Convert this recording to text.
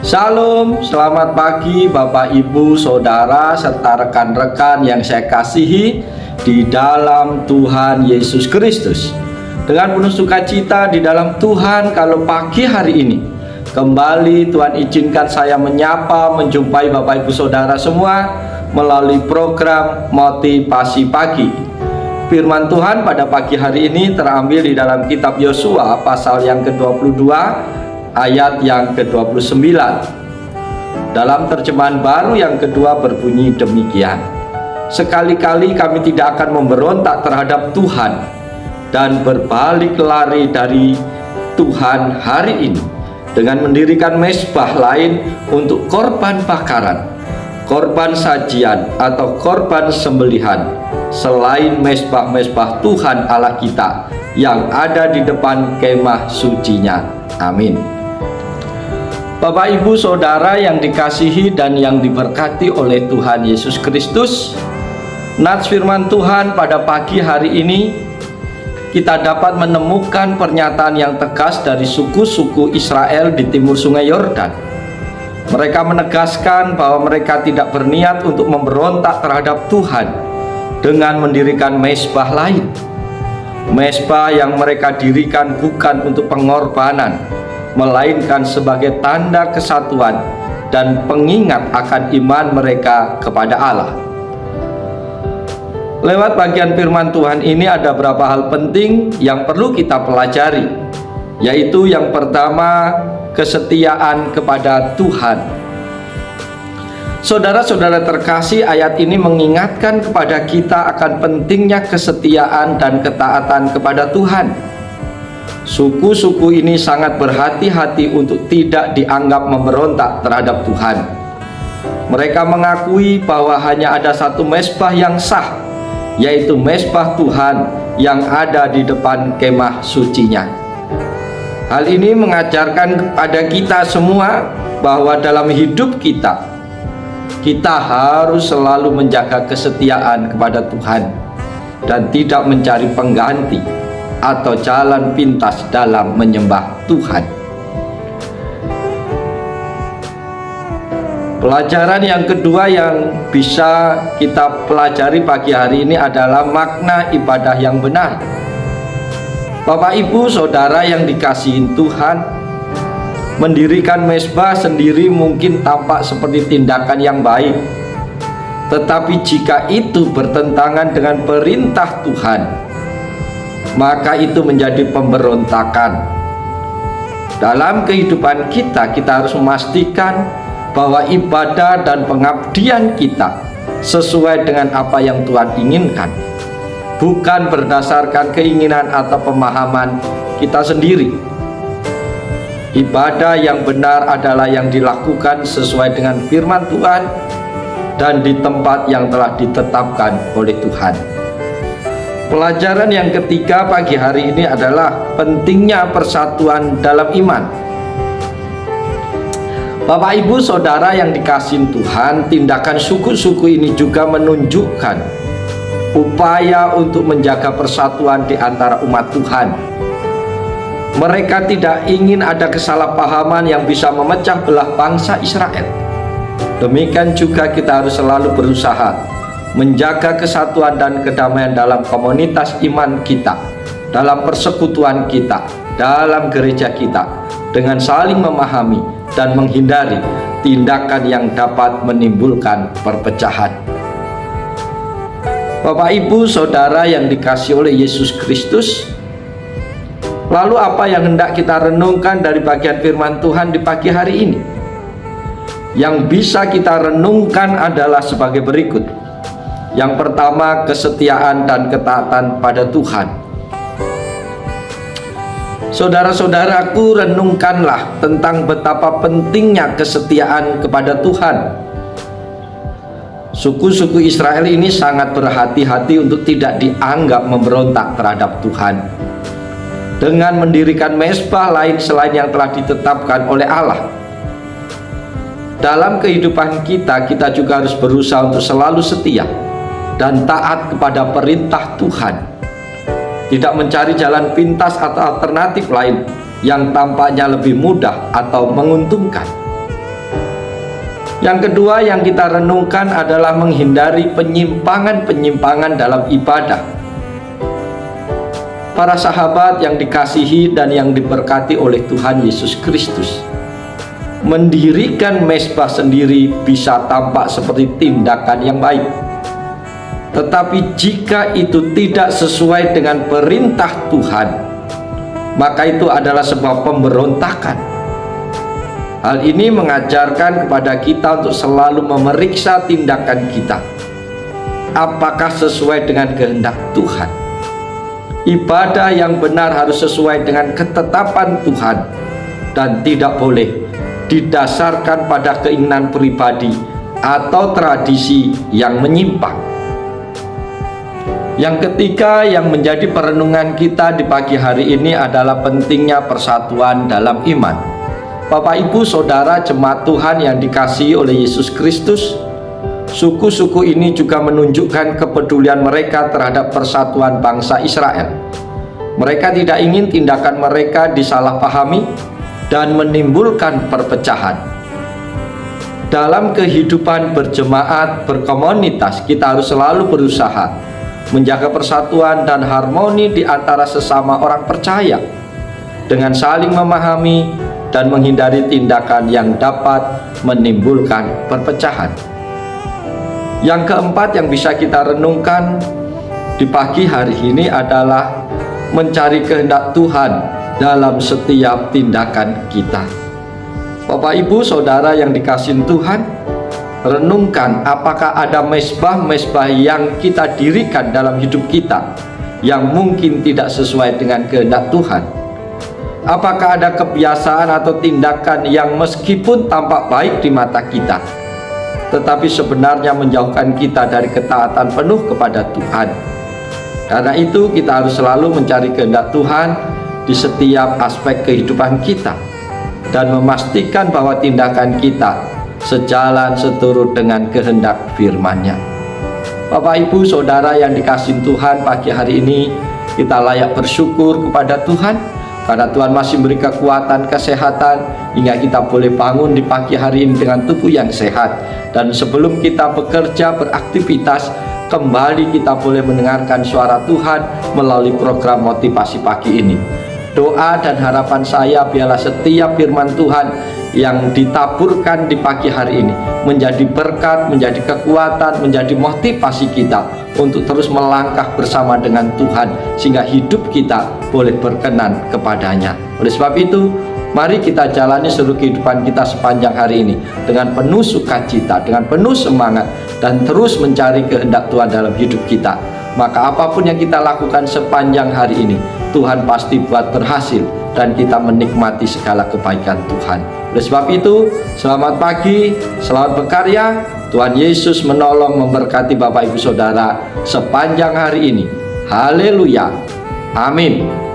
Shalom, selamat pagi Bapak Ibu, Saudara, serta rekan-rekan yang saya kasihi di dalam Tuhan Yesus Kristus. Dengan penuh sukacita di dalam Tuhan, kalau pagi hari ini kembali Tuhan izinkan saya menyapa, menjumpai Bapak Ibu Saudara semua melalui program Motivasi Pagi. Firman Tuhan pada pagi hari ini terambil di dalam kitab Yosua pasal yang ke-22 ayat yang ke-29. Dalam terjemahan baru yang kedua berbunyi demikian: sekali-kali kami tidak akan memberontak terhadap Tuhan dan berbalik lari dari Tuhan hari ini dengan mendirikan mezbah lain untuk korban bakaran, korban sajian atau korban sembelihan selain mezbah-mezbah Tuhan Allah kita yang ada di depan kemah sucinya. Amin. Bapak Ibu Saudara yang dikasihi dan yang diberkati oleh Tuhan Yesus Kristus, nats firman Tuhan pada pagi hari ini kita dapat menemukan pernyataan yang tegas dari suku-suku Israel di timur sungai Yordan. Mereka menegaskan bahwa mereka tidak berniat untuk memberontak terhadap Tuhan dengan mendirikan mezbah lain. Mezbah yang mereka dirikan bukan untuk pengorbanan, melainkan sebagai tanda kesatuan dan pengingat akan iman mereka kepada Allah. Lewat bagian firman Tuhan ini ada beberapa hal penting yang perlu kita pelajari, yaitu yang pertama, kesetiaan kepada Tuhan. Saudara-saudara terkasih, ayat ini mengingatkan kepada kita akan pentingnya kesetiaan dan ketaatan kepada Tuhan. Suku-suku ini sangat berhati-hati untuk tidak dianggap memberontak terhadap Tuhan. Mereka mengakui bahwa hanya ada satu mezbah yang sah, yaitu mezbah Tuhan yang ada di depan kemah sucinya. Hal ini mengajarkan kepada kita semua bahwa dalam hidup kita harus selalu menjaga kesetiaan kepada Tuhan dan tidak mencari pengganti atau jalan pintas dalam menyembah Tuhan. Pelajaran yang kedua yang bisa kita pelajari pagi hari ini adalah makna ibadah yang benar. Bapak Ibu Saudara yang dikasihi Tuhan, mendirikan mezbah sendiri mungkin tampak seperti tindakan yang baik, tetapi jika itu bertentangan dengan perintah Tuhan, maka itu menjadi pemberontakan. Dalam kehidupan kita harus memastikan bahwa ibadah dan pengabdian kita sesuai dengan apa yang Tuhan inginkan, bukan berdasarkan keinginan atau pemahaman kita sendiri. Ibadah yang benar adalah yang dilakukan sesuai dengan firman Tuhan dan di tempat yang telah ditetapkan oleh Tuhan. Pelajaran yang ketiga pagi hari ini adalah pentingnya persatuan dalam iman. Bapak Ibu Saudara yang dikasihi Tuhan, tindakan suku-suku ini juga menunjukkan upaya untuk menjaga persatuan di antara umat Tuhan. Mereka tidak ingin ada kesalahpahaman yang bisa memecah belah bangsa Israel. Demikian juga kita harus selalu berusaha menjaga kesatuan dan kedamaian dalam komunitas iman kita, dalam persekutuan kita, dalam gereja kita, dengan saling memahami dan menghindari tindakan yang dapat menimbulkan perpecahan. Bapak Ibu Saudara yang dikasihi oleh Yesus Kristus, lalu apa yang hendak kita renungkan dari bagian firman Tuhan di pagi hari ini? Yang bisa kita renungkan adalah sebagai berikut. Yang pertama, kesetiaan dan ketaatan pada Tuhan. Saudara-saudaraku, renungkanlah tentang betapa pentingnya kesetiaan kepada Tuhan. Suku-suku Israel ini sangat berhati-hati untuk tidak dianggap memberontak terhadap Tuhan dengan mendirikan mezbah lain selain yang telah ditetapkan oleh Allah. Dalam kehidupan kita juga harus berusaha untuk selalu setia dan taat kepada perintah Tuhan, tidak mencari jalan pintas atau alternatif lain yang tampaknya lebih mudah atau menguntungkan. Yang kedua yang kita renungkan adalah menghindari penyimpangan-penyimpangan dalam ibadah. Para sahabat yang dikasihi dan yang diberkati oleh Tuhan Yesus Kristus, mendirikan mezbah sendiri bisa tampak seperti tindakan yang baik. Tetapi jika itu tidak sesuai dengan perintah Tuhan, maka itu adalah sebuah pemberontakan. Hal ini mengajarkan kepada kita untuk selalu memeriksa tindakan kita, apakah sesuai dengan kehendak Tuhan. Ibadah yang benar harus sesuai dengan ketetapan Tuhan dan tidak boleh didasarkan pada keinginan pribadi atau tradisi yang menyimpang. Yang ketiga yang menjadi perenungan kita di pagi hari ini adalah pentingnya persatuan dalam iman. Bapak, Ibu, Saudara, jemaat Tuhan yang dikasihi oleh Yesus Kristus, suku-suku ini juga menunjukkan kepedulian mereka terhadap persatuan bangsa Israel. Mereka tidak ingin tindakan mereka disalahpahami dan menimbulkan perpecahan. Dalam kehidupan berjemaat, berkomunitas, kita harus selalu berusaha menjaga persatuan dan harmoni di antara sesama orang percaya dengan saling memahami dan menghindari tindakan yang dapat menimbulkan perpecahan. Yang keempat yang bisa kita renungkan di pagi hari ini adalah mencari kehendak Tuhan dalam setiap tindakan kita. Bapak, Ibu, Saudara yang dikasihi Tuhan, renungkan apakah ada mezbah-mezbah yang kita dirikan dalam hidup kita yang mungkin tidak sesuai dengan kehendak Tuhan. Apakah ada kebiasaan atau tindakan yang meskipun tampak baik di mata kita, tetapi sebenarnya menjauhkan kita dari ketaatan penuh kepada Tuhan. Karena itu kita harus selalu mencari kehendak Tuhan di setiap aspek kehidupan kita dan memastikan bahwa tindakan kita sejalan seturut dengan kehendak firman-Nya. Bapak, Ibu, Saudara yang dikasihi Tuhan, pagi hari ini kita layak bersyukur kepada Tuhan karena Tuhan masih beri kekuatan, kesehatan hingga kita boleh bangun di pagi hari ini dengan tubuh yang sehat. Dan sebelum kita bekerja, beraktivitas, kembali kita boleh mendengarkan suara Tuhan melalui program motivasi pagi ini. Doa dan harapan saya biarlah setiap firman Tuhan yang ditaburkan di pagi hari ini menjadi berkat, menjadi kekuatan, menjadi motivasi kita untuk terus melangkah bersama dengan Tuhan sehingga hidup kita boleh berkenan kepadanya. Oleh sebab itu, mari kita jalani seluruh kehidupan kita sepanjang hari ini dengan penuh sukacita, dengan penuh semangat, dan terus mencari kehendak Tuhan dalam hidup kita. Maka apapun yang kita lakukan sepanjang hari ini, Tuhan pasti buat berhasil dan kita menikmati segala kebaikan Tuhan. Oleh sebab itu, selamat pagi, selamat berkarya. Tuhan Yesus menolong, memberkati Bapak, Ibu, Saudara sepanjang hari ini. Haleluya. Amin.